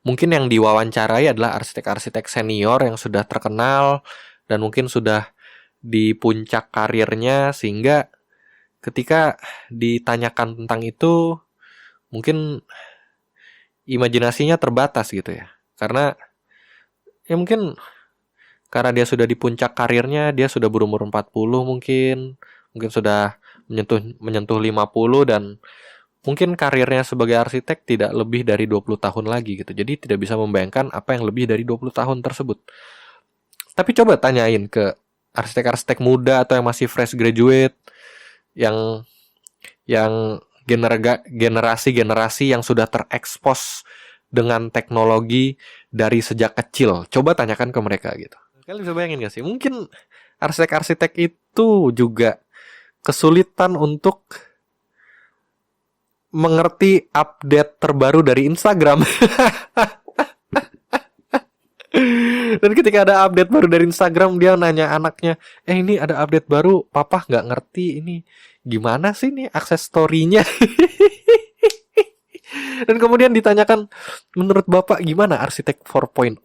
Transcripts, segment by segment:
mungkin yang diwawancarai adalah arsitek-arsitek senior yang sudah terkenal dan mungkin sudah di puncak karirnya, sehingga ketika ditanyakan tentang itu mungkin imajinasinya terbatas gitu ya. Karena ya mungkin karena dia sudah di puncak karirnya, dia sudah berumur 40 mungkin sudah menyentuh 50, dan mungkin karirnya sebagai arsitek tidak lebih dari 20 tahun lagi gitu. Jadi tidak bisa membayangkan apa yang lebih dari 20 tahun tersebut. Tapi coba tanyain ke arsitek-arsitek muda atau yang masih fresh graduate, yang generasi-generasi yang sudah terekspos dengan teknologi dari sejak kecil. Coba tanyakan ke mereka gitu. Kalian bisa bayangin gak sih? Mungkin arsitek-arsitek itu juga kesulitan untuk mengerti update terbaru dari Instagram. Dan ketika ada update baru dari Instagram, dia nanya anaknya, ini ada update baru, papa nggak ngerti ini gimana sih nih akses story-nya. Dan kemudian ditanyakan, menurut bapak gimana arsitek 4.0?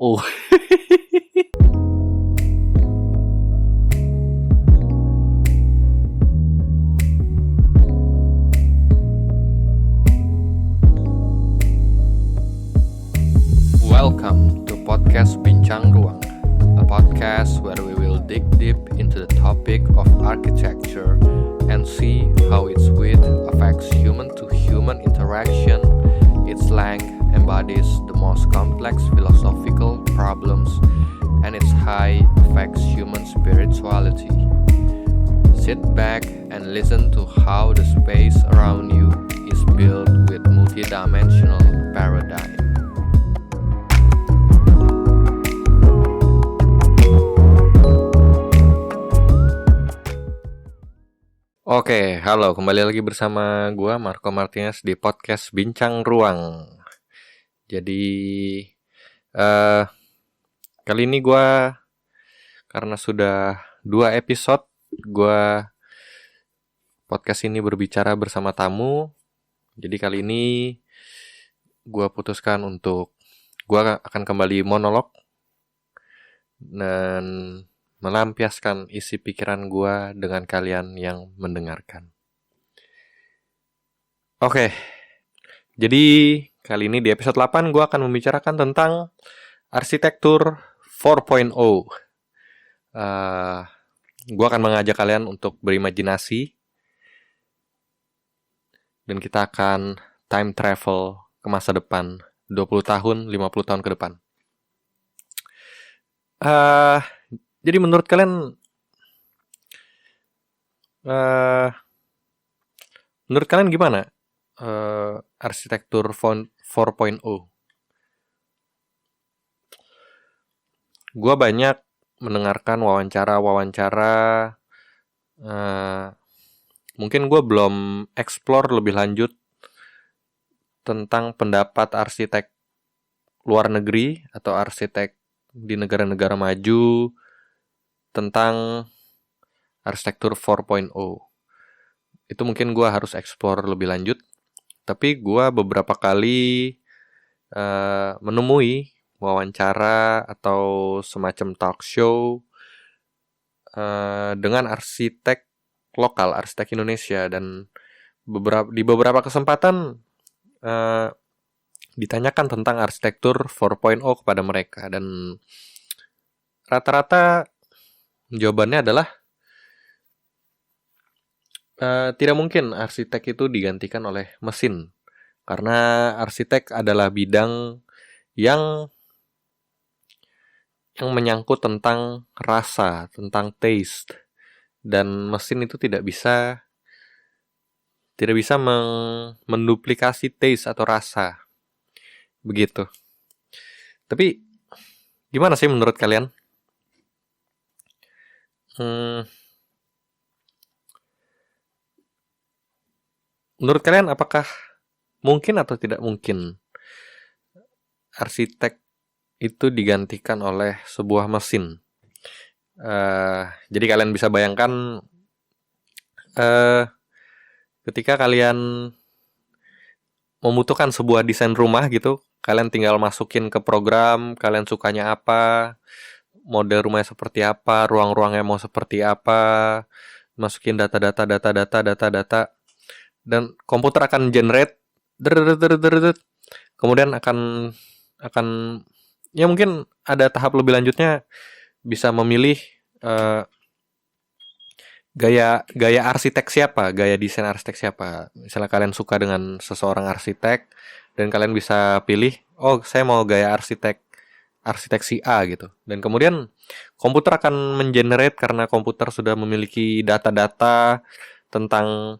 Welcome to podcast Bincang Ruang, a podcast where we will dig deep into the topic of architecture and see how its width affects human-to-human interaction, its length embodies the most complex philosophical problems, and its height affects human spirituality. Sit back and listen to how the space around you is built with multidimensional paradigm. Oke, halo, kembali lagi bersama gue Marco Martinez di podcast Bincang Ruang. Jadi kali ini gue, karena sudah 2 episode gue podcast ini berbicara bersama tamu. Jadi kali ini gue putuskan untuk gue akan kembali monolog dan melampiaskan isi pikiran gue dengan kalian yang mendengarkan. Oke, jadi kali ini di episode 8 gue akan membicarakan tentang arsitektur 4.0. Gue akan mengajak kalian untuk berimajinasi, dan kita akan time travel ke masa depan 20 tahun, 50 tahun ke depan. Jadi menurut kalian gimana arsitektur 4.0? Gua banyak mendengarkan wawancara. Mungkin gue belum explore lebih lanjut tentang pendapat arsitek luar negeri atau arsitek di negara-negara maju tentang arsitektur 4.0. Itu mungkin gue harus explore lebih lanjut. Tapi gue beberapa kali menemui wawancara atau semacam talk show dengan arsitek lokal, arsitek Indonesia, dan di beberapa kesempatan ditanyakan tentang arsitektur 4.0 kepada mereka, dan rata-rata jawabannya adalah tidak mungkin arsitek itu digantikan oleh mesin, karena arsitek adalah bidang yang menyangkut tentang rasa, tentang taste, dan mesin itu tidak bisa menduplikasi taste atau rasa. Begitu. Tapi gimana sih menurut kalian? Menurut kalian apakah mungkin atau tidak mungkin arsitek itu digantikan oleh sebuah mesin? Jadi kalian bisa bayangkan ketika kalian membutuhkan sebuah desain rumah gitu, Kalian tinggal masukin ke program, kalian sukanya apa, model rumahnya seperti apa, ruang-ruangnya mau seperti apa, masukin data, dan komputer akan generate, kemudian akan ya mungkin ada tahap lebih lanjutnya, bisa memilih eh, gaya arsitek siapa, gaya desain arsitek siapa. Misalnya kalian suka dengan seseorang arsitek dan kalian bisa pilih, oh saya mau gaya arsitek si A gitu. Dan kemudian komputer akan mengenerate karena komputer sudah memiliki data-data tentang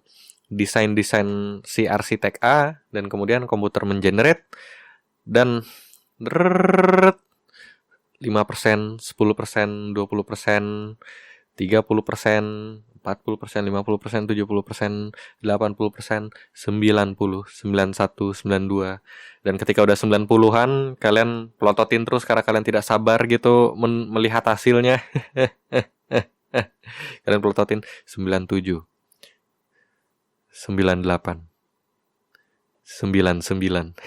desain-desain si arsitek A, dan kemudian komputer mengenerate dan 5%, 10%, 20%, 30%, 40%, 50%, 70%, 80%, 90, 91, 92. Dan ketika udah 90-an, kalian pelototin terus karena kalian tidak sabar gitu melihat hasilnya. Kalian pelototin 97, 98, 99,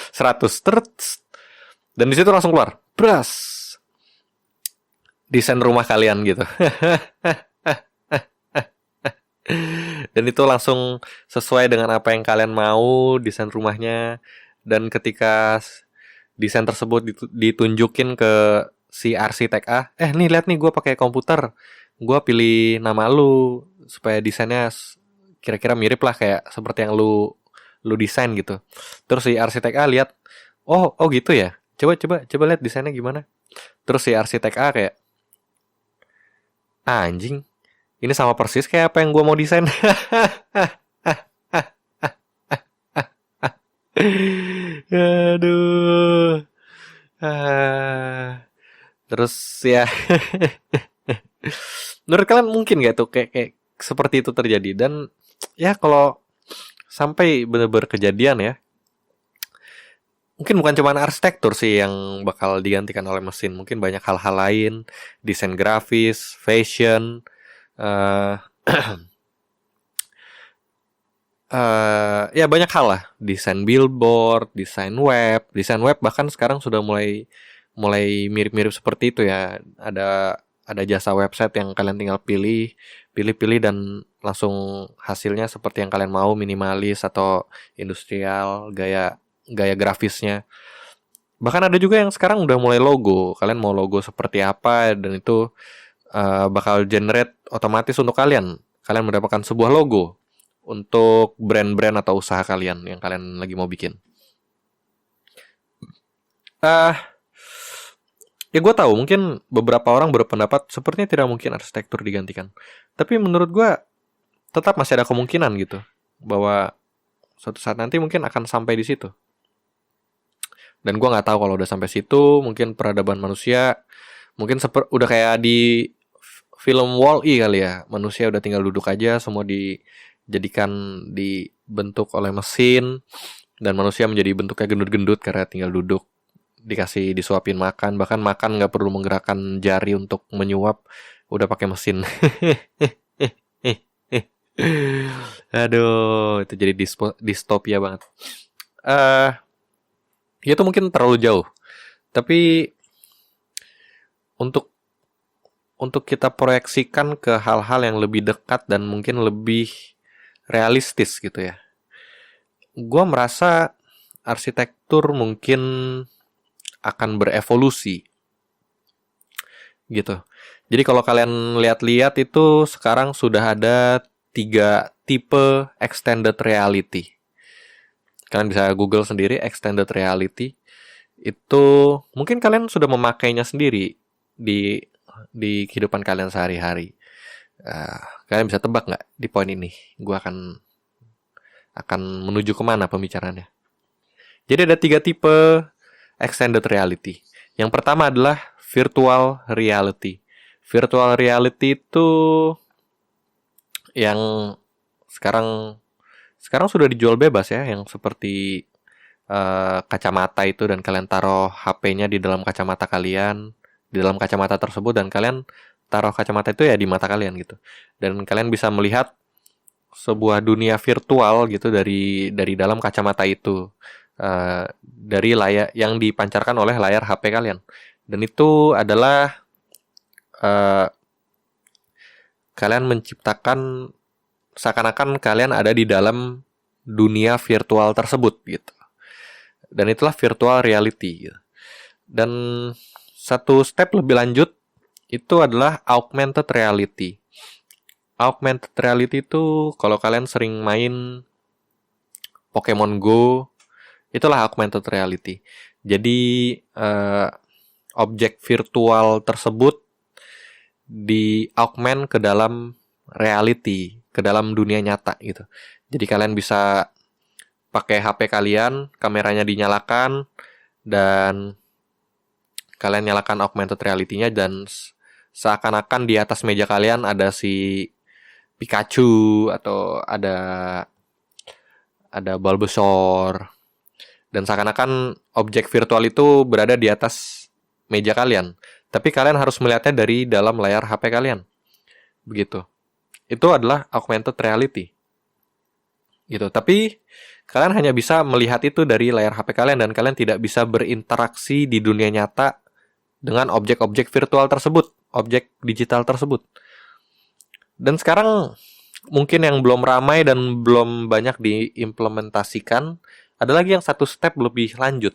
100, dan di situ langsung keluar, bras, desain rumah kalian gitu. Dan itu langsung sesuai dengan apa yang kalian mau, desain rumahnya. Dan ketika desain tersebut ditunjukin ke si arsitek A, nih lihat nih, gue pakai komputer, gue pilih nama lu supaya desainnya kira-kira mirip lah kayak seperti yang lu desain gitu. Terus si arsitek A lihat, oh gitu ya, coba lihat desainnya gimana. Terus si arsitek A kayak, anjing, ini sama persis kayak apa yang gue mau desain. Aduh. Terus ya, menurut kalian mungkin gak tuh kayak seperti itu terjadi? Dan ya kalau sampai benar-benar kejadian ya, mungkin bukan cuma arsitektur sih yang bakal digantikan oleh mesin. Mungkin banyak hal-hal lain, desain grafis, fashion, ya banyak hal lah. Desain billboard, desain web bahkan sekarang sudah mulai mirip-mirip seperti itu ya. Ada jasa website yang kalian tinggal pilih dan langsung hasilnya seperti yang kalian mau, minimalis atau industrial, gaya grafisnya. Bahkan ada juga yang sekarang udah mulai logo. Kalian mau logo seperti apa, dan itu bakal generate otomatis untuk kalian. Kalian mendapatkan sebuah logo untuk brand-brand atau usaha kalian yang kalian lagi mau bikin. Ya gue tahu mungkin beberapa orang berpendapat sepertinya tidak mungkin arsitektur digantikan. Tapi menurut gue tetap masih ada kemungkinan gitu, bahwa suatu saat nanti mungkin akan sampai di situ. Dan gue nggak tahu kalau udah sampai situ, mungkin peradaban manusia mungkin udah kayak di film Wall-E kali ya. Manusia udah tinggal duduk aja, semua dibentuk oleh mesin, dan manusia menjadi bentuknya gendut-gendut karena tinggal duduk, disuapin makan, bahkan makan nggak perlu menggerakkan jari untuk menyuap, udah pakai mesin. Aduh, itu jadi distopia banget. Ya itu mungkin terlalu jauh. Tapi untuk kita proyeksikan ke hal-hal yang lebih dekat dan mungkin lebih realistis gitu ya. Gua merasa arsitektur mungkin akan berevolusi gitu. Jadi kalau kalian lihat-lihat itu sekarang sudah ada 3 tipe extended reality. Kalian bisa Google sendiri extended reality. Itu mungkin kalian sudah memakainya sendiri di kehidupan kalian sehari-hari. Kalian bisa tebak nggak di poin ini? Gue akan menuju kemana pembicaraannya. Jadi ada 3 tipe extended reality. Yang pertama adalah virtual reality. Virtual reality itu yang sekarang sudah dijual bebas ya, yang seperti kacamata itu, dan kalian taruh HP-nya di dalam kacamata kalian, di dalam kacamata tersebut, dan kalian taruh kacamata itu ya di mata kalian gitu. Dan kalian bisa melihat sebuah dunia virtual gitu dari dalam kacamata itu. Dari layar yang dipancarkan oleh layar HP kalian. Dan itu adalah kalian menciptakan seakan-akan kalian ada di dalam dunia virtual tersebut gitu. Dan itulah virtual reality gitu. Dan satu step lebih lanjut itu adalah augmented reality. Augmented reality itu kalau kalian sering main Pokemon Go, itulah augmented reality. Jadi objek virtual tersebut di augment ke dalam reality, ke dalam dunia nyata gitu. Jadi kalian bisa pakai HP kalian, kameranya dinyalakan, dan kalian nyalakan augmented reality-nya, dan seakan-akan di atas meja kalian ada si Pikachu atau ada Bulbasaur, dan seakan-akan objek virtual itu berada di atas meja kalian. Tapi kalian harus melihatnya dari dalam layar HP kalian. Begitu. Itu adalah augmented reality. Gitu. Tapi kalian hanya bisa melihat itu dari layar HP kalian, dan kalian tidak bisa berinteraksi di dunia nyata dengan objek-objek virtual tersebut, objek digital tersebut. Dan sekarang mungkin yang belum ramai dan belum banyak diimplementasikan, ada lagi yang satu step lebih lanjut.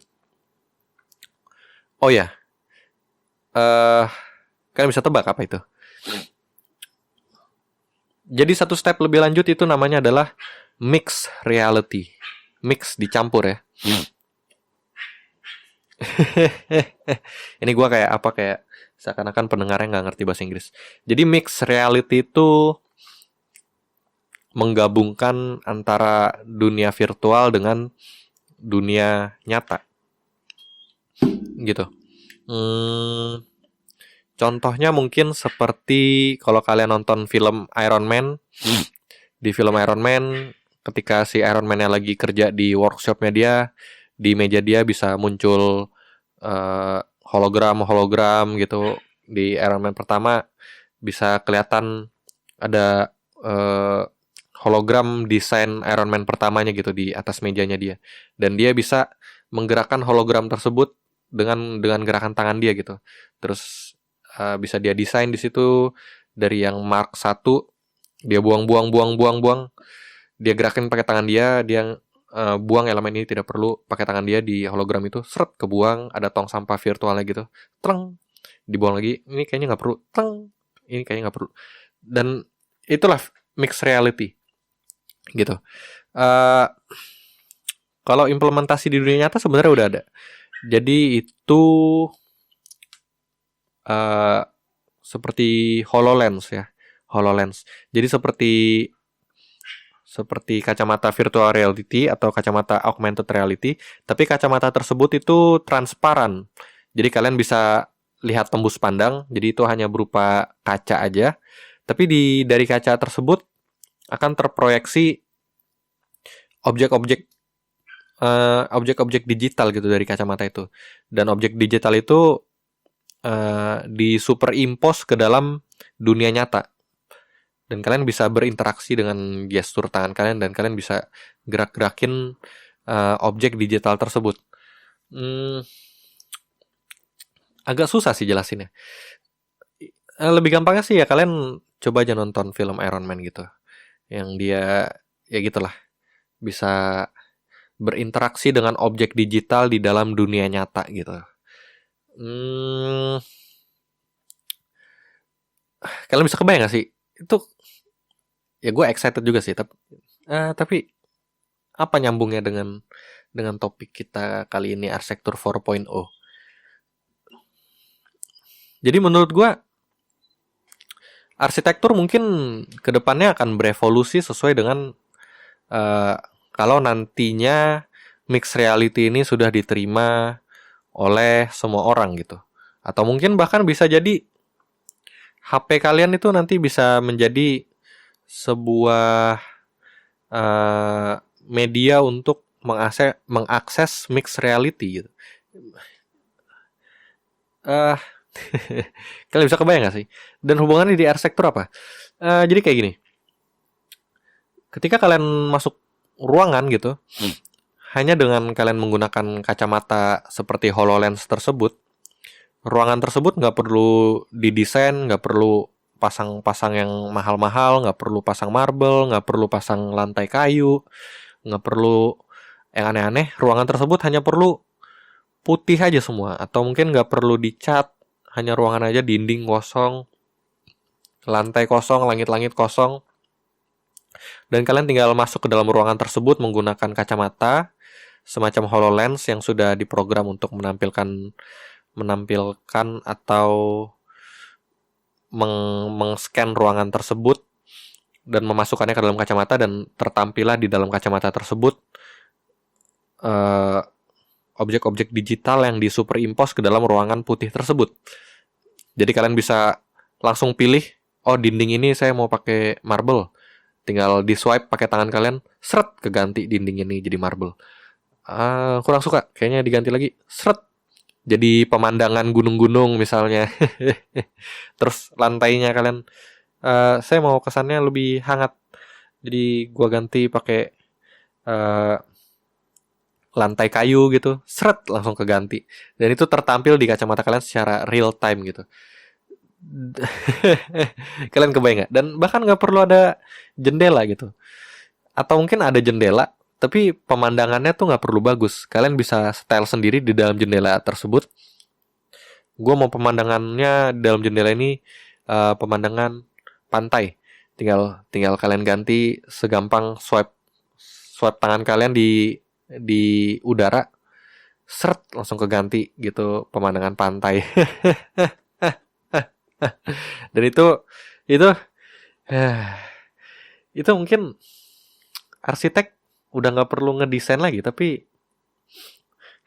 Oh ya, kalian bisa tebak apa itu? Jadi satu step lebih lanjut itu namanya adalah mixed reality. Mix dicampur ya. Ini gue kayak seakan-akan pendengarnya nggak ngerti bahasa Inggris. Jadi mixed reality itu menggabungkan antara dunia virtual dengan dunia nyata. Gitu. Contohnya mungkin seperti kalau kalian nonton film Iron Man. Di film Iron Man, ketika si Iron Man-nya lagi kerja di workshopnya dia, di meja dia bisa muncul hologram gitu. Di Iron Man pertama bisa kelihatan ada hologram desain Iron Man pertamanya gitu di atas mejanya dia. Dan dia bisa menggerakkan hologram tersebut dengan gerakan tangan dia gitu. Terus bisa dia desain di situ dari yang Mark 1, dia buang, dia gerakin pakai tangan dia buang elemen ini tidak perlu, pakai tangan dia di hologram itu, seret kebuang, ada tong sampah virtualnya gitu, treng, dibuang lagi, ini kayaknya nggak perlu, treng, ini kayaknya nggak perlu. Dan itulah mixed reality gitu. Kalau implementasi di dunia nyata sebenarnya udah ada. Jadi itu seperti HoloLens ya. HoloLens. Jadi seperti kacamata virtual reality atau kacamata augmented reality, tapi kacamata tersebut itu transparan. Jadi kalian bisa lihat tembus pandang, jadi itu hanya berupa kaca aja. Tapi dari kaca tersebut akan terproyeksi objek-objek digital gitu dari kacamata itu. Dan objek digital itu disuperimpose ke dalam dunia nyata, dan kalian bisa berinteraksi dengan gestur tangan kalian, dan kalian bisa gerak-gerakin objek digital tersebut. Agak susah sih jelasinnya. Lebih gampangnya sih ya kalian coba aja nonton film Iron Man gitu, yang dia ya gitulah, bisa berinteraksi dengan objek digital di dalam dunia nyata gitu. Kalian bisa kebayang gak sih? Itu ya gue excited juga sih, tapi apa nyambungnya dengan topik kita kali ini, arsitektur 4.0? Jadi menurut gue arsitektur mungkin kedepannya akan berevolusi sesuai dengan kalau nantinya mixed reality ini sudah diterima oleh semua orang gitu. Atau mungkin bahkan bisa jadi HP kalian itu nanti bisa menjadi sebuah media untuk mengakses mixed reality gitu. Kalian bisa kebayang gak sih? Dan hubungannya di arsitektur apa? Jadi kayak gini. Ketika kalian masuk ruangan gitu, hanya dengan kalian menggunakan kacamata seperti HoloLens tersebut, ruangan tersebut nggak perlu didesain, nggak perlu pasang-pasang yang mahal-mahal, nggak perlu pasang marble, nggak perlu pasang lantai kayu, nggak perlu yang aneh-aneh. Ruangan tersebut hanya perlu putih aja semua, atau mungkin nggak perlu dicat, hanya ruangan aja, dinding kosong, lantai kosong, langit-langit kosong, dan kalian tinggal masuk ke dalam ruangan tersebut menggunakan kacamata semacam HoloLens yang sudah diprogram untuk menampilkan atau meng-scan ruangan tersebut dan memasukkannya ke dalam kacamata, dan tertampillah di dalam kacamata tersebut objek-objek digital yang disuperimpose ke dalam ruangan putih tersebut. Jadi kalian bisa langsung pilih, oh dinding ini saya mau pakai marble. Tinggal di swipe pakai tangan kalian, seret, keganti dinding ini jadi marble. Kurang suka, kayaknya diganti lagi, seret, jadi pemandangan gunung-gunung misalnya. Terus lantainya kalian, saya mau kesannya lebih hangat, jadi gua ganti pakai lantai kayu gitu, seret, langsung keganti. Dan itu tertampil di kacamata kalian secara real time gitu. Kalian kebayang nggak? Dan bahkan nggak perlu ada jendela gitu, atau mungkin ada jendela tapi pemandangannya tuh nggak perlu bagus. Kalian bisa style sendiri di dalam jendela tersebut. Gue mau pemandangannya di dalam jendela ini pemandangan pantai. Tinggal kalian ganti segampang swipe tangan kalian di udara, seret, langsung keganti gitu pemandangan pantai. Dan itu mungkin arsitek udah nggak perlu ngedesain lagi, tapi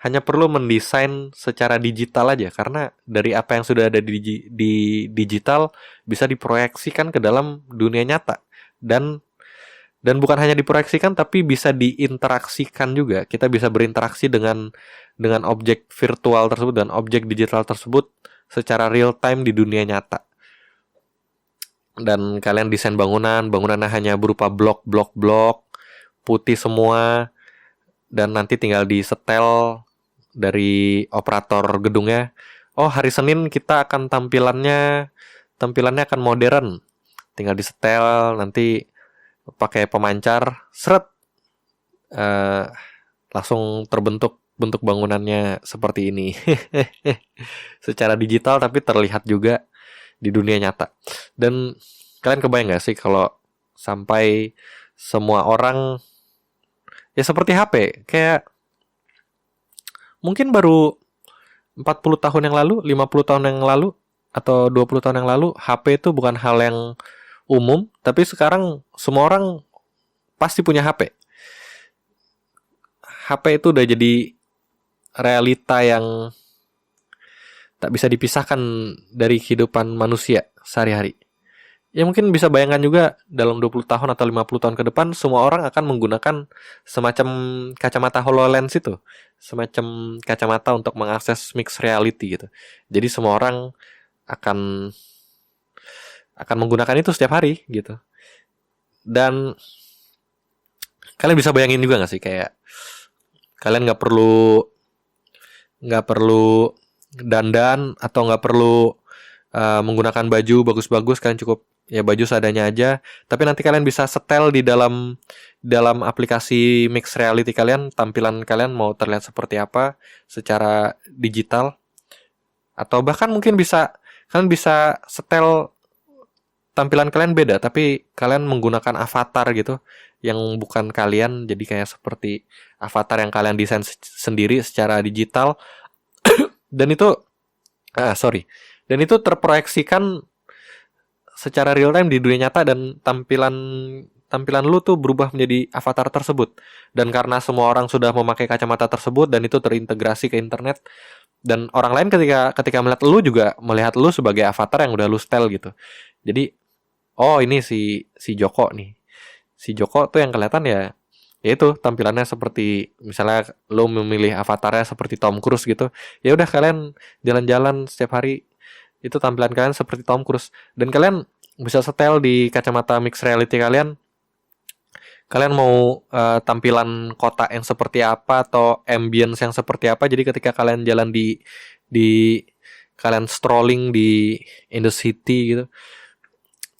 hanya perlu mendesain secara digital aja, karena dari apa yang sudah ada di digital bisa diproyeksikan ke dalam dunia nyata, dan bukan hanya diproyeksikan tapi bisa diinteraksikan juga. Kita bisa berinteraksi dengan objek virtual tersebut dan objek digital tersebut secara real time di dunia nyata. Dan kalian desain bangunannya hanya berupa blok putih semua, dan nanti tinggal disetel dari operator gedungnya. Oh, hari Senin kita akan tampilannya akan modern. Tinggal disetel, nanti pakai pemancar, seret, langsung terbentuk bentuk bangunannya seperti ini. Secara digital tapi terlihat juga di dunia nyata. Dan kalian kebayang gak sih kalau sampai semua orang ya seperti HP, kayak mungkin baru 40 tahun yang lalu, 50 tahun yang lalu, atau 20 tahun yang lalu, HP itu bukan hal yang umum, tapi sekarang semua orang pasti punya HP. HP itu udah jadi realita yang tak bisa dipisahkan dari kehidupan manusia sehari-hari. Ya mungkin bisa bayangkan juga dalam 20 tahun atau 50 tahun ke depan semua orang akan menggunakan semacam kacamata HoloLens itu. Semacam kacamata untuk mengakses mixed reality gitu. Jadi semua orang akan menggunakan itu setiap hari gitu. Dan kalian bisa bayangin juga gak sih, kayak kalian nggak perlu dandan atau nggak perlu menggunakan baju bagus-bagus, kalian cukup ya baju seadanya aja, tapi nanti kalian bisa setel di dalam aplikasi mixed reality kalian, tampilan kalian mau terlihat seperti apa secara digital. Atau bahkan mungkin kalian bisa setel tampilan kalian beda, tapi kalian menggunakan avatar gitu yang bukan kalian, jadi kayak seperti avatar yang kalian desain sendiri secara digital. Dan itu terproyeksikan secara real time di dunia nyata, dan tampilan lu tuh berubah menjadi avatar tersebut. Dan karena semua orang sudah memakai kacamata tersebut dan itu terintegrasi ke internet, dan orang lain ketika melihat lu juga melihat lu sebagai avatar yang udah lu setel gitu. Jadi oh ini si Joko nih. Si Joko tuh yang kelihatan ya itu tampilannya seperti, misalnya lu memilih avatarnya seperti Tom Cruise gitu. Ya udah, kalian jalan-jalan setiap hari itu tampilan kalian seperti Tom Cruise, dan kalian bisa setel di kacamata mixed reality kalian kalian mau tampilan kota yang seperti apa atau ambience yang seperti apa. Jadi ketika kalian jalan di kalian strolling di in the city gitu,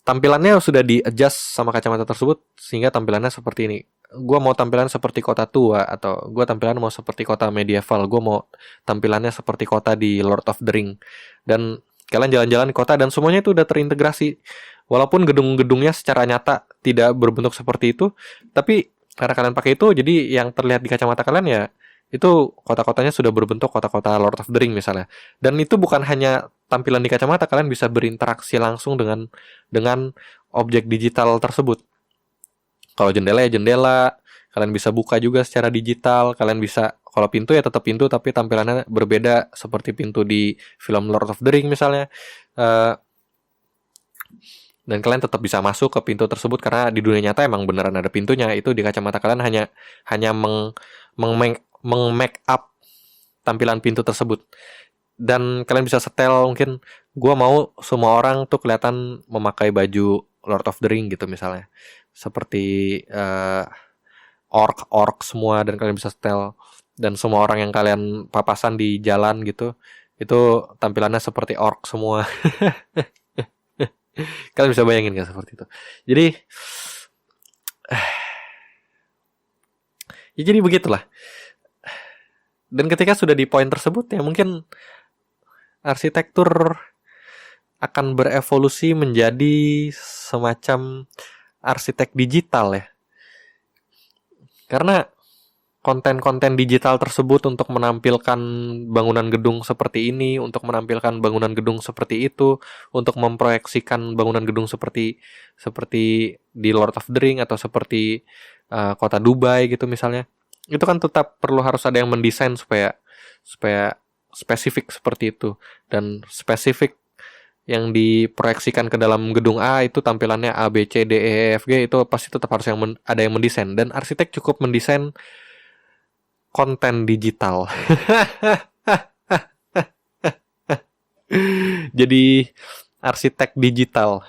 tampilannya sudah di adjust sama kacamata tersebut sehingga tampilannya seperti ini. Gua mau tampilan seperti kota tua, atau gua tampilan mau seperti kota medieval, gua mau tampilannya seperti kota di Lord of the Ring. Dan kalian jalan-jalan di kota dan semuanya itu udah terintegrasi. Walaupun gedung-gedungnya secara nyata tidak berbentuk seperti itu, tapi karena kalian pakai itu, jadi yang terlihat di kacamata kalian ya itu kota-kotanya sudah berbentuk kota-kota Lord of the Ring misalnya. Dan itu bukan hanya tampilan di kacamata, kalian bisa berinteraksi langsung dengan objek digital tersebut. Kalau jendela ya jendela, kalian bisa buka juga secara digital, kalian bisa, kalau pintu ya tetap pintu tapi tampilannya berbeda seperti pintu di film Lord of the Ring misalnya. Dan kalian tetap bisa masuk ke pintu tersebut karena di dunia nyata emang beneran ada pintunya. Itu di kacamata kalian hanya make up tampilan pintu tersebut. Dan kalian bisa setel, mungkin gue mau semua orang tuh kelihatan memakai baju Lord of the Ring gitu misalnya, seperti orc semua, dan kalian bisa setel. Dan semua orang yang kalian papasan di jalan gitu, itu tampilannya seperti orc semua. Kalian bisa bayangin gak seperti itu? Jadi ya jadi begitulah. Dan ketika sudah di poin tersebut ya mungkin arsitektur akan berevolusi menjadi semacam arsitek digital ya. Karena konten-konten digital tersebut untuk menampilkan bangunan gedung seperti ini, untuk menampilkan bangunan gedung seperti itu, untuk memproyeksikan bangunan gedung seperti di Lord of the Ring atau seperti kota Dubai gitu misalnya. Itu kan tetap perlu harus ada yang mendesain supaya spesifik seperti itu, dan spesifik yang diproyeksikan ke dalam gedung A itu tampilannya A, B, C, D, E, F, G, itu pasti tetap harus ada yang mendesain, dan arsitek cukup mendesain konten digital. Jadi arsitek digital.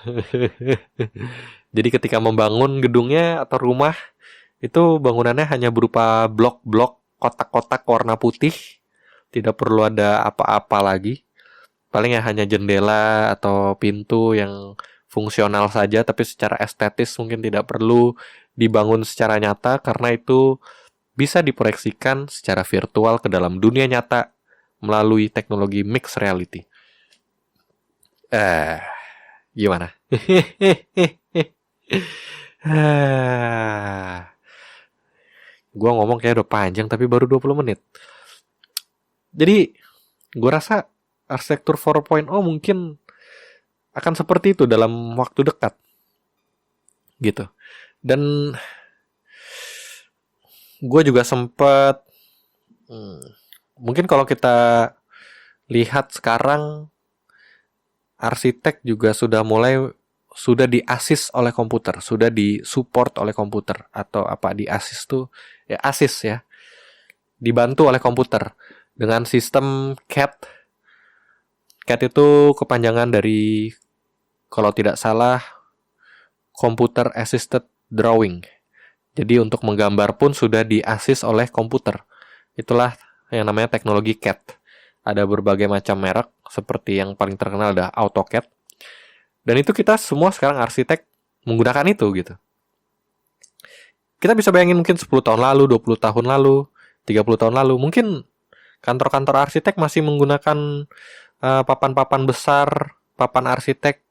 Jadi ketika membangun gedungnya atau rumah, itu bangunannya hanya berupa blok-blok, kotak-kotak warna putih. Tidak perlu ada apa-apa lagi. Paling ya hanya jendela atau pintu yang fungsional saja, tapi secara estetis mungkin tidak perlu dibangun secara nyata karena itu bisa diproyeksikan secara virtual ke dalam dunia nyata melalui teknologi mixed reality. Gimana? Gua ngomong kayak udah panjang tapi baru 20 menit. Jadi, gua rasa arsitektur 4.0 mungkin akan seperti itu dalam waktu dekat. Gitu. Dan gue juga sempat mungkin kalau kita lihat sekarang, arsitek juga sudah di-assist oleh komputer, sudah di-support oleh komputer, atau apa di-assist tuh ya, assist ya, dibantu oleh komputer dengan sistem CAD. CAD itu kepanjangan dari, kalau tidak salah, Computer Assisted Drawing. Jadi untuk menggambar pun sudah di-assist oleh komputer. Itulah yang namanya teknologi CAD. Ada berbagai macam merek, seperti yang paling terkenal ada AutoCAD. Dan itu kita semua sekarang arsitek menggunakan itu gitu. Kita bisa bayangin mungkin 10 tahun lalu, 20 tahun lalu, 30 tahun lalu, mungkin kantor-kantor arsitek masih menggunakan papan-papan besar, papan arsitek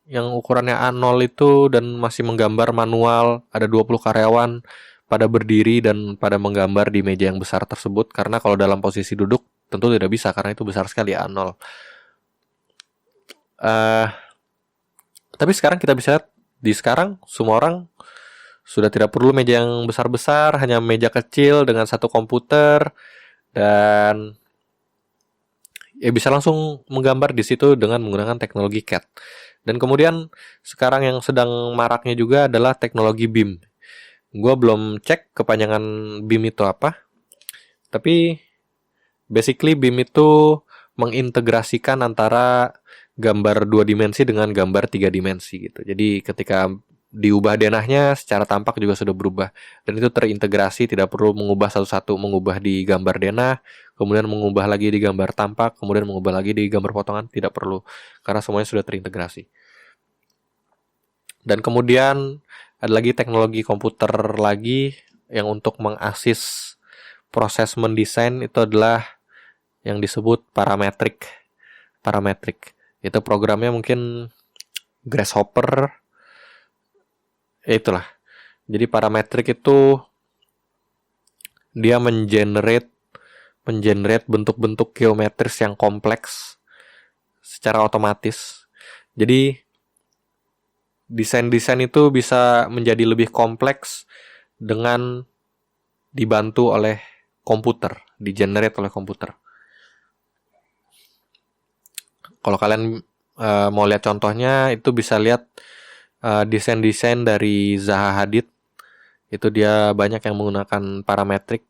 yang ukurannya A0 itu, dan masih menggambar manual, ada 20 karyawan pada berdiri dan pada menggambar di meja yang besar tersebut, karena kalau dalam posisi duduk tentu tidak bisa karena itu besar sekali A0. Tapi sekarang kita bisa lihat, di sekarang semua orang sudah tidak perlu meja yang besar-besar, hanya meja kecil dengan satu komputer, dan ya bisa langsung menggambar di situ dengan menggunakan teknologi CAD. Dan kemudian sekarang yang sedang maraknya juga adalah teknologi BIM. Gue belum cek kepanjangan BIM itu apa. Tapi basically BIM itu mengintegrasikan antara gambar 2 dimensi dengan gambar 3 dimensi gitu. Jadi ketika diubah denahnya secara tampak juga sudah berubah, dan itu terintegrasi, tidak perlu mengubah satu-satu, mengubah di gambar denah, kemudian mengubah lagi di gambar tampak, kemudian mengubah lagi di gambar potongan, tidak perlu, karena semuanya sudah terintegrasi. Dan kemudian ada lagi teknologi komputer lagi yang untuk mengasis proses mendesain, itu adalah yang disebut parametrik. Itu programnya mungkin Grasshopper, itulah. Jadi parametrik itu dia mengenerate bentuk-bentuk geometris yang kompleks secara otomatis. Jadi desain-desain itu bisa menjadi lebih kompleks dengan dibantu oleh komputer, digenerate oleh komputer. Kalau kalian mau lihat contohnya, itu bisa lihat desain-desain dari Zaha Hadid. Itu dia banyak yang menggunakan parametrik,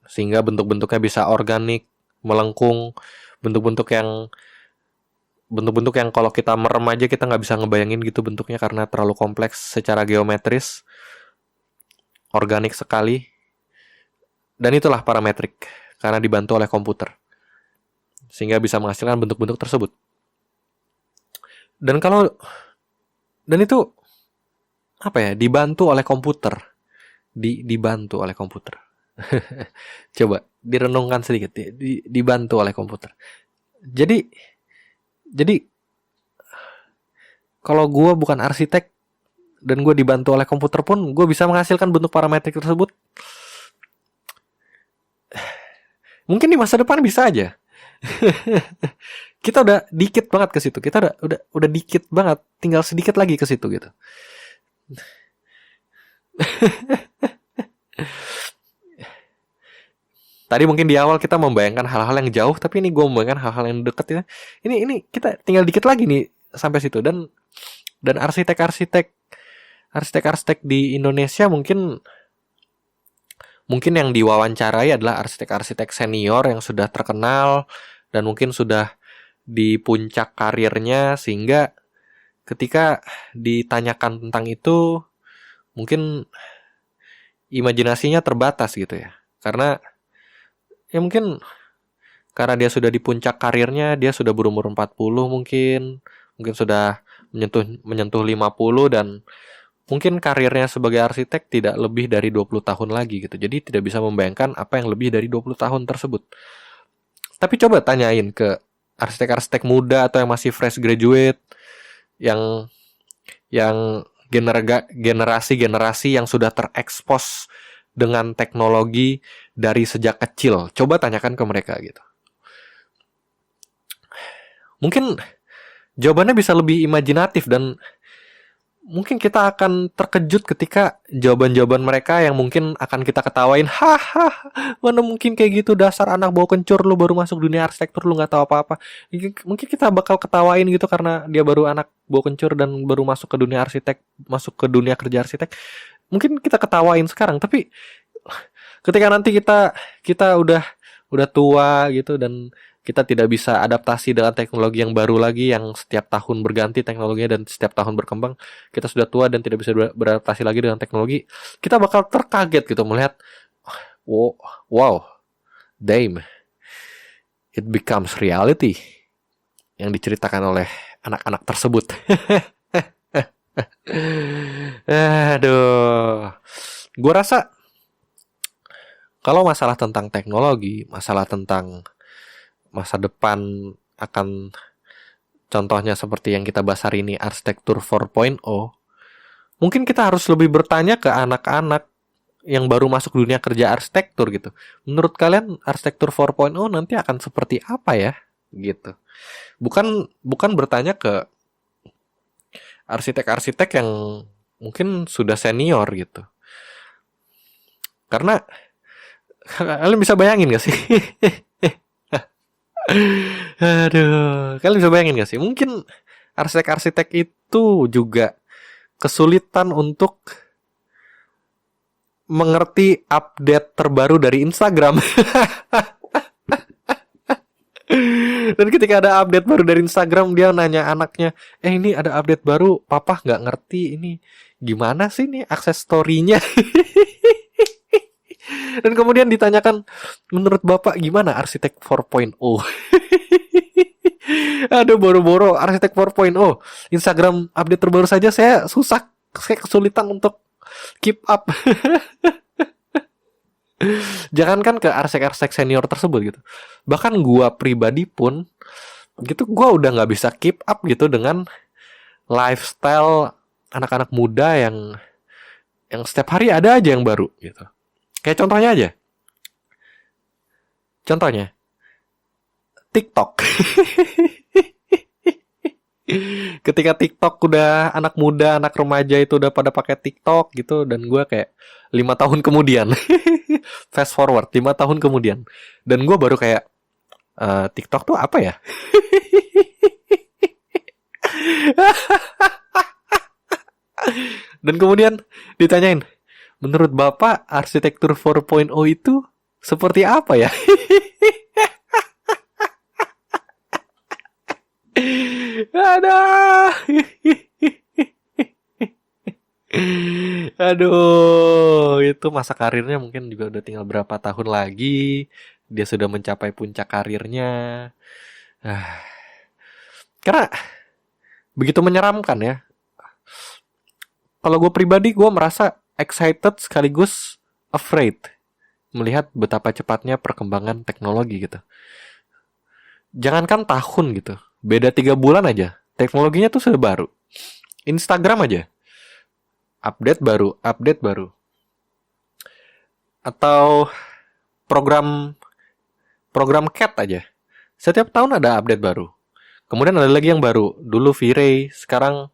sehingga bentuk-bentuknya bisa organik, melengkung, bentuk-bentuk yang kalau kita merem aja kita nggak bisa ngebayangin gitu bentuknya, karena terlalu kompleks secara geometris, organik sekali. Dan itulah parametrik, karena dibantu oleh komputer, sehingga bisa menghasilkan bentuk-bentuk tersebut. Dan itu apa ya, dibantu oleh komputer. Dibantu oleh komputer. Coba direnungkan sedikit, dibantu oleh komputer. Jadi kalau gue bukan arsitek dan gue dibantu oleh komputer pun, gue bisa menghasilkan bentuk parametrik tersebut. Mungkin di masa depan bisa aja. Kita udah dikit banget ke situ. Kita udah dikit banget, tinggal sedikit lagi ke situ gitu. Tadi mungkin di awal kita membayangkan hal-hal yang jauh, tapi ini gue membayangkan hal-hal yang dekat ya. Ini kita tinggal dikit lagi nih sampai situ. Dan arsitek-arsitek di Indonesia mungkin yang diwawancarai adalah arsitek-arsitek senior yang sudah terkenal dan mungkin sudah di puncak karirnya, sehingga ketika ditanyakan tentang itu mungkin imajinasinya terbatas gitu ya. Karena ya mungkin karena dia sudah di puncak karirnya, dia sudah berumur 40 mungkin sudah menyentuh 50, dan mungkin karirnya sebagai arsitek tidak lebih dari 20 tahun lagi gitu. Jadi tidak bisa membayangkan apa yang lebih dari 20 tahun tersebut. Tapi coba tanyain ke arsitek-arsitek muda atau yang masih fresh graduate, yang generasi yang sudah terekspos dengan teknologi dari sejak kecil. Coba tanyakan ke mereka gitu. Mungkin jawabannya bisa lebih imajinatif, dan mungkin kita akan terkejut ketika jawaban-jawaban mereka yang mungkin akan kita ketawain. Haha, mana mungkin kayak gitu, dasar anak bau kencur, lu baru masuk dunia arsitektur, lu gak tahu apa-apa. Mungkin kita bakal ketawain gitu karena dia baru anak bau kencur dan baru masuk ke dunia arsitek, masuk ke dunia kerja arsitek. Mungkin kita ketawain sekarang, tapi ketika nanti kita udah tua gitu, dan kita tidak bisa adaptasi dengan teknologi yang baru lagi, yang setiap tahun berganti teknologinya dan setiap tahun berkembang. Kita sudah tua dan tidak bisa beradaptasi lagi dengan teknologi. Kita bakal terkaget gitu melihat, wow, damn, it becomes reality yang diceritakan oleh anak-anak tersebut. Aduh, gue rasa kalau masalah tentang teknologi, masalah tentang masa depan, akan contohnya seperti yang kita bahas hari ini, arsitektur 4.0, mungkin kita harus lebih bertanya ke anak-anak yang baru masuk dunia kerja arsitektur gitu. Menurut kalian arsitektur 4.0 nanti akan seperti apa ya? Gitu. Bukan bertanya ke arsitek-arsitek yang mungkin sudah senior gitu. Karena kalian bisa bayangin gak sih? Aduh, kalian bisa bayangin gak sih? Mungkin arsitek-arsitek itu juga kesulitan untuk mengerti update terbaru dari Instagram. Dan ketika ada update baru dari Instagram, dia nanya anaknya, ini ada update baru, papa nggak ngerti ini gimana sih nih akses story-nya. Dan kemudian ditanyakan, menurut bapak gimana arsitek 4.0? Aduh, boro-boro arsitek 4.0, Instagram update terbaru saja saya kesulitan untuk keep up. Jangankan ke arsitek-arsitek senior tersebut gitu. Bahkan gua pribadi pun gitu, gua udah nggak bisa keep up gitu dengan lifestyle anak-anak muda yang setiap hari ada aja yang baru gitu. Kayak contohnya aja. Contohnya TikTok. Ketika TikTok udah anak muda, anak remaja itu udah pada pakai TikTok gitu, dan gue kayak 5 tahun kemudian, fast forward 5 tahun kemudian, dan gue baru kayak, TikTok tuh apa ya? Dan kemudian ditanyain, menurut bapak arsitektur 4.0 itu seperti apa ya? Aduh. Aduh, itu masa karirnya mungkin juga udah tinggal berapa tahun lagi. Dia sudah mencapai puncak karirnya. Karena begitu menyeramkan ya. Kalau gue pribadi, gue merasa excited sekaligus afraid melihat betapa cepatnya perkembangan teknologi gitu. Jangankan tahun gitu, beda 3 bulan aja teknologinya tuh sudah baru. Instagram aja update baru. Atau program CAT aja setiap tahun ada update baru. Kemudian ada lagi yang baru, dulu V-Ray, sekarang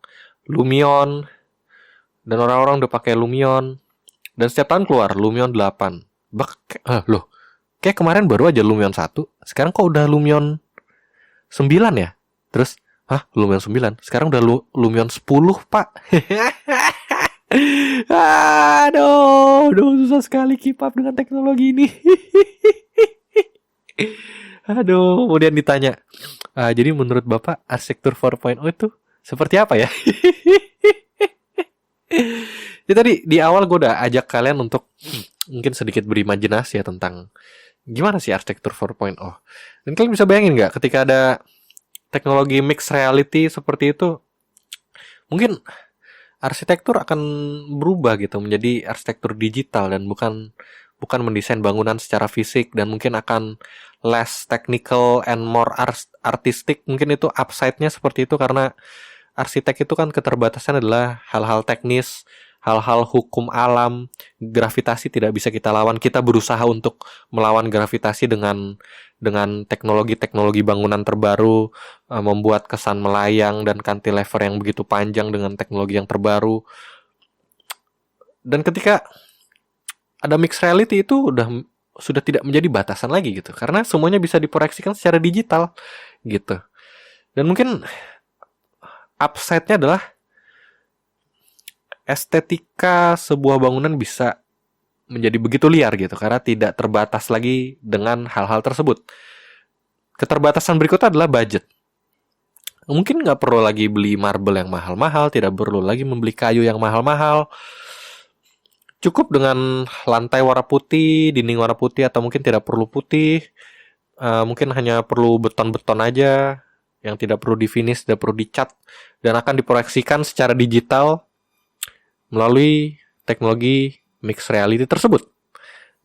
Lumion, dan orang-orang udah pakai Lumion, dan setiap tahun keluar Lumion 8. Kayak kemarin baru aja Lumion 1, sekarang kok udah Lumion 9 ya? Terus, Lumion 9? Sekarang udah Lumion 10, Pak. Aduh, susah sekali keep up dengan teknologi ini. Aduh, kemudian ditanya, jadi menurut Bapak arsitektur 4.0 itu seperti apa ya? Jadi tadi di awal gue udah ajak kalian untuk mungkin sedikit berimajinasi ya tentang gimana sih arsitektur 4.0. Dan kalian bisa bayangin nggak ketika ada teknologi mixed reality seperti itu, mungkin arsitektur akan berubah gitu menjadi arsitektur digital dan bukan mendesain bangunan secara fisik, dan mungkin akan less technical and more artistic. Mungkin itu upside-nya seperti itu, karena arsitek itu kan keterbatasan adalah hal-hal teknis, hal-hal hukum alam. Gravitasi tidak bisa kita lawan. Kita berusaha untuk melawan gravitasi dengan teknologi bangunan terbaru, membuat kesan melayang dan cantilever yang begitu panjang dengan teknologi yang terbaru. Dan ketika ada mixed reality itu sudah tidak menjadi batasan lagi gitu, karena semuanya bisa diproyeksikan secara digital gitu. Dan mungkin upside-nya adalah estetika sebuah bangunan bisa menjadi begitu liar gitu, karena tidak terbatas lagi dengan hal-hal tersebut. Keterbatasan berikutnya adalah budget. Mungkin nggak perlu lagi beli marble yang mahal-mahal, tidak perlu lagi membeli kayu yang mahal-mahal. Cukup dengan lantai warna putih, dinding warna putih, atau mungkin tidak perlu putih. Mungkin hanya perlu beton-beton aja yang tidak perlu di-finish, tidak perlu dicat, dan akan diproyeksikan secara digital melalui teknologi mixed reality tersebut.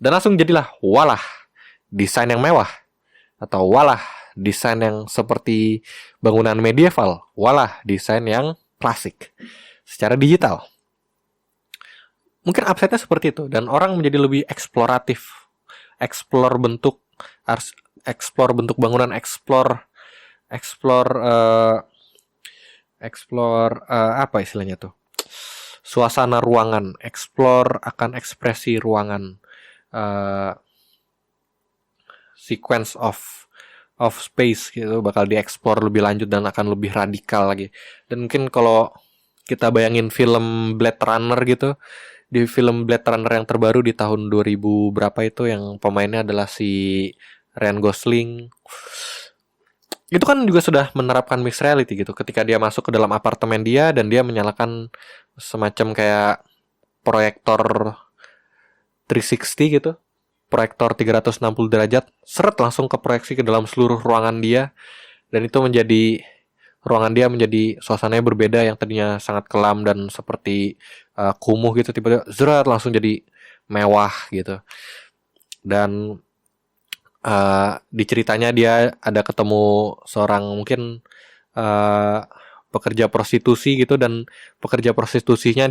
Dan langsung jadilah walah desain yang mewah, atau walah desain yang seperti bangunan medieval, walah desain yang klasik secara digital. Mungkin upside-nya seperti itu, dan orang menjadi lebih eksploratif, explore bentuk bangunan, explore apa istilahnya tuh, suasana ruangan, explore akan ekspresi ruangan, sequence of space gitu bakal dieksplor lebih lanjut dan akan lebih radikal lagi. Dan mungkin kalau kita bayangin film Blade Runner gitu, di film Blade Runner yang terbaru di tahun 2000 berapa itu, yang pemainnya adalah si Ryan Gosling, itu kan juga sudah menerapkan mixed reality gitu. Ketika dia masuk ke dalam apartemen dia dan dia menyalakan semacam kayak proyektor 360 gitu, proyektor 360 derajat, seret langsung ke proyeksi ke dalam seluruh ruangan dia, dan itu menjadi ruangan dia menjadi suasananya berbeda, yang tadinya sangat kelam dan seperti kumuh gitu, tiba-tiba zerat langsung jadi mewah gitu. Dan di ceritanya dia ada ketemu seorang mungkin pekerja prostitusi gitu, dan pekerja prostitusinya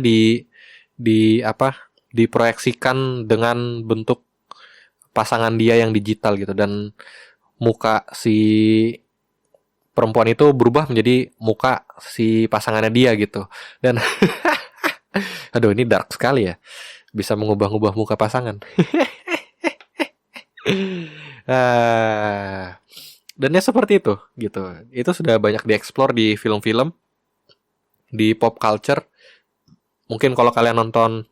diproyeksikan dengan bentuk pasangan dia yang digital gitu, dan muka si perempuan itu berubah menjadi muka si pasangannya dia gitu. Dan aduh, ini dark sekali ya, bisa mengubah-ubah muka pasangan. Dan ya seperti itu gitu. Itu sudah banyak dieksplor di film-film, di pop culture. Mungkin kalau kalian nonton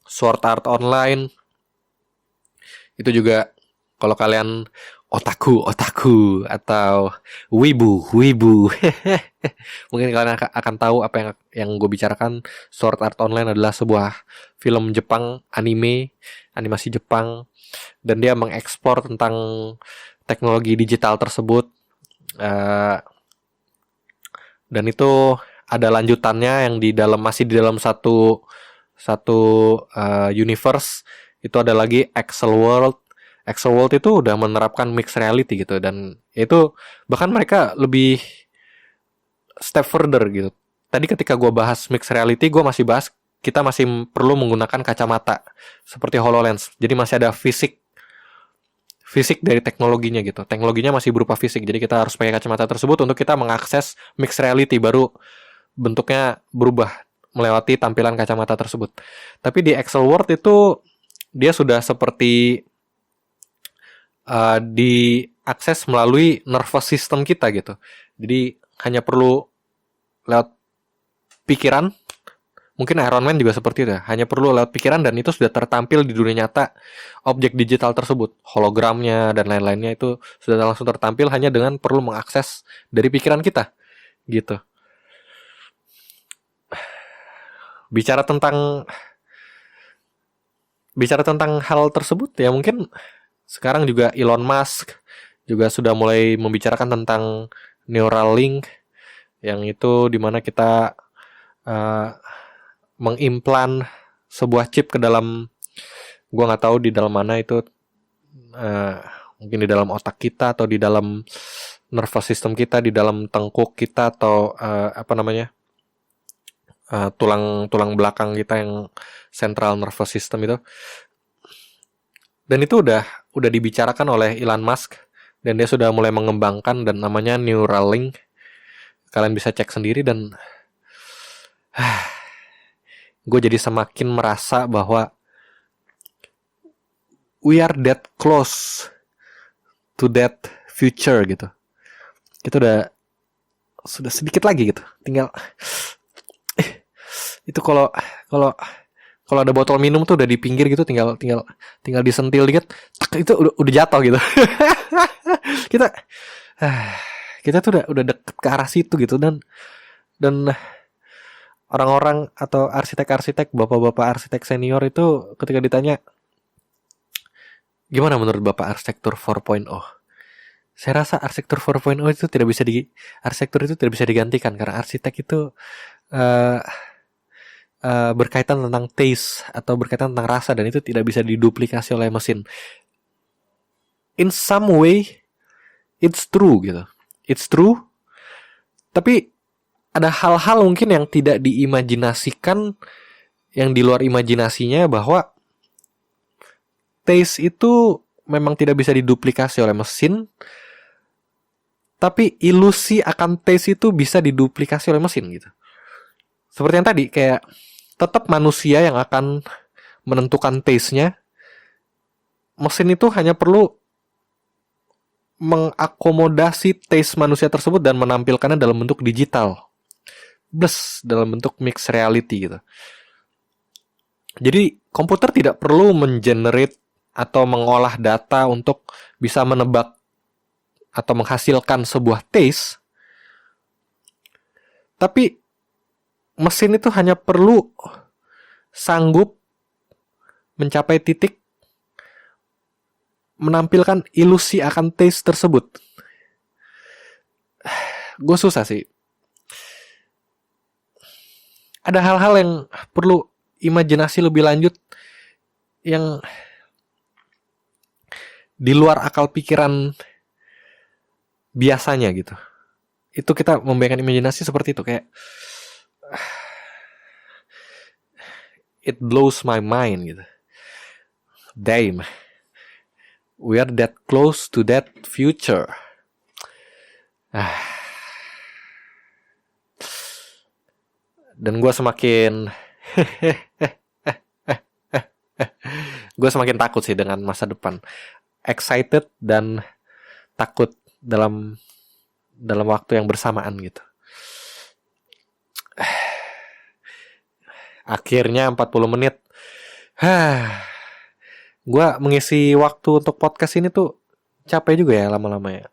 Sword Art Online, itu juga kalau kalian otaku atau wibu mungkin kalian akan tahu apa yang gue bicarakan. Sword Art Online adalah sebuah film Jepang, animasi Jepang, dan dia mengekspor tentang teknologi digital tersebut. Dan itu ada lanjutannya yang masih di dalam satu universe. Itu ada lagi Axel World. Axel World itu udah menerapkan mixed reality gitu, dan itu bahkan mereka lebih step further gitu. Tadi ketika gue bahas mixed reality, gue masih bahas kita masih perlu menggunakan kacamata seperti HoloLens. Jadi masih ada fisik dari teknologinya gitu. Teknologinya masih berupa fisik. Jadi kita harus pakai kacamata tersebut untuk kita mengakses mixed reality, baru bentuknya berubah melewati tampilan kacamata tersebut. Tapi di Axel World itu dia sudah seperti diakses melalui nervous system kita gitu. Jadi hanya perlu lewat pikiran. Mungkin Iron Man juga seperti itu ya. Hanya perlu lewat pikiran dan itu sudah tertampil di dunia nyata. Objek digital tersebut, hologramnya dan lain-lainnya itu sudah langsung tertampil hanya dengan perlu mengakses dari pikiran kita gitu. Bicara tentang hal tersebut ya, mungkin sekarang juga Elon Musk juga sudah mulai membicarakan tentang Neuralink, yang itu dimana kita mengimplan sebuah chip ke dalam, gua nggak tahu di dalam mana itu, mungkin di dalam otak kita atau di dalam nervous system kita, di dalam tengkuk kita, atau tulang belakang kita yang central nervous system itu. Dan itu udah dibicarakan oleh Elon Musk, dan dia sudah mulai mengembangkan, dan namanya Neuralink. Kalian bisa cek sendiri, dan gue jadi semakin merasa bahwa we are that close to that future gitu. Kita sudah sedikit lagi gitu. Tinggal itu kalau ada botol minum tuh udah di pinggir gitu, tinggal disentil dikit, itu udah jatuh gitu. kita tuh udah deket ke arah situ gitu, dan orang-orang atau arsitek-arsitek, bapak-bapak arsitek senior itu ketika ditanya, gimana menurut Bapak arsitektur 4.0? Saya rasa arsitektur 4.0 itu arsitektur itu tidak bisa digantikan, karena arsitek itu berkaitan tentang taste atau berkaitan tentang rasa, dan itu tidak bisa diduplikasi oleh mesin. In some way it's true gitu. It's true. Tapi ada hal-hal mungkin yang tidak diimajinasikan, yang di luar imajinasinya, bahwa taste itu memang tidak bisa diduplikasi oleh mesin, tapi ilusi akan taste itu bisa diduplikasi oleh mesin gitu. Seperti yang tadi, kayak tetap manusia yang akan menentukan taste-nya. Mesin itu hanya perlu mengakomodasi taste manusia tersebut dan menampilkannya dalam bentuk digital, plus dalam bentuk mixed reality gitu. Jadi komputer tidak perlu mengenerate atau mengolah data untuk bisa menebak atau menghasilkan sebuah taste, tapi mesin itu hanya perlu sanggup mencapai titik menampilkan ilusi akan taste tersebut. Gue susah sih. Ada hal-hal yang perlu imajinasi lebih lanjut yang di luar akal pikiran biasanya gitu. Itu kita membayangkan imajinasi seperti itu, kayak it blows my mind gitu. Damn, we are that close to that future. Dan gue semakin takut sih dengan masa depan. Excited dan takut dalam waktu yang bersamaan gitu. Akhirnya 40 menit. Gue mengisi waktu untuk podcast ini tuh capek juga ya lama-lama ya.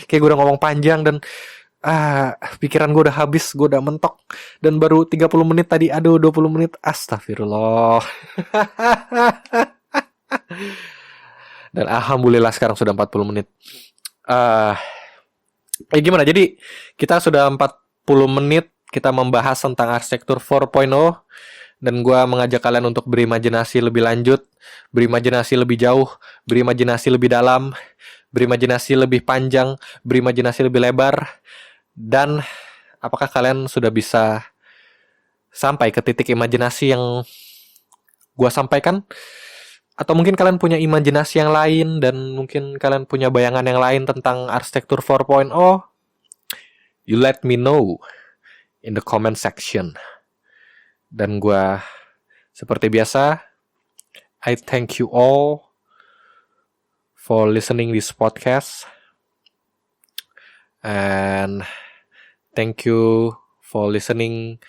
Kayak gue udah ngomong panjang dan pikiran gue udah habis, gue udah mentok. Dan baru 30 menit tadi, 20 menit. Astagfirullah. Dan alhamdulillah sekarang sudah 40 menit. Gimana? Jadi kita sudah 40 menit kita membahas tentang arsitektur 4.0, dan gue mengajak kalian untuk berimajinasi lebih lanjut, berimajinasi lebih jauh, berimajinasi lebih dalam, berimajinasi lebih panjang, berimajinasi lebih lebar. Dan apakah kalian sudah bisa sampai ke titik imajinasi yang gue sampaikan? Atau mungkin kalian punya imajinasi yang lain dan mungkin kalian punya bayangan yang lain tentang arsitektur 4.0? You let me know in the comment section. Dan gue seperti biasa, I thank you all for listening this podcast, and thank you for listening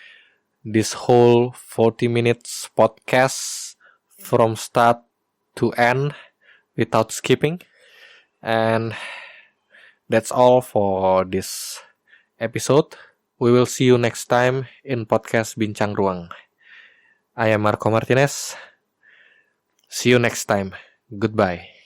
this whole 40 minutes podcast from start to end without skipping. And that's all for this episode. We will see you next time in podcast Bincang Ruang. I am Marco Martinez. See you next time. Goodbye.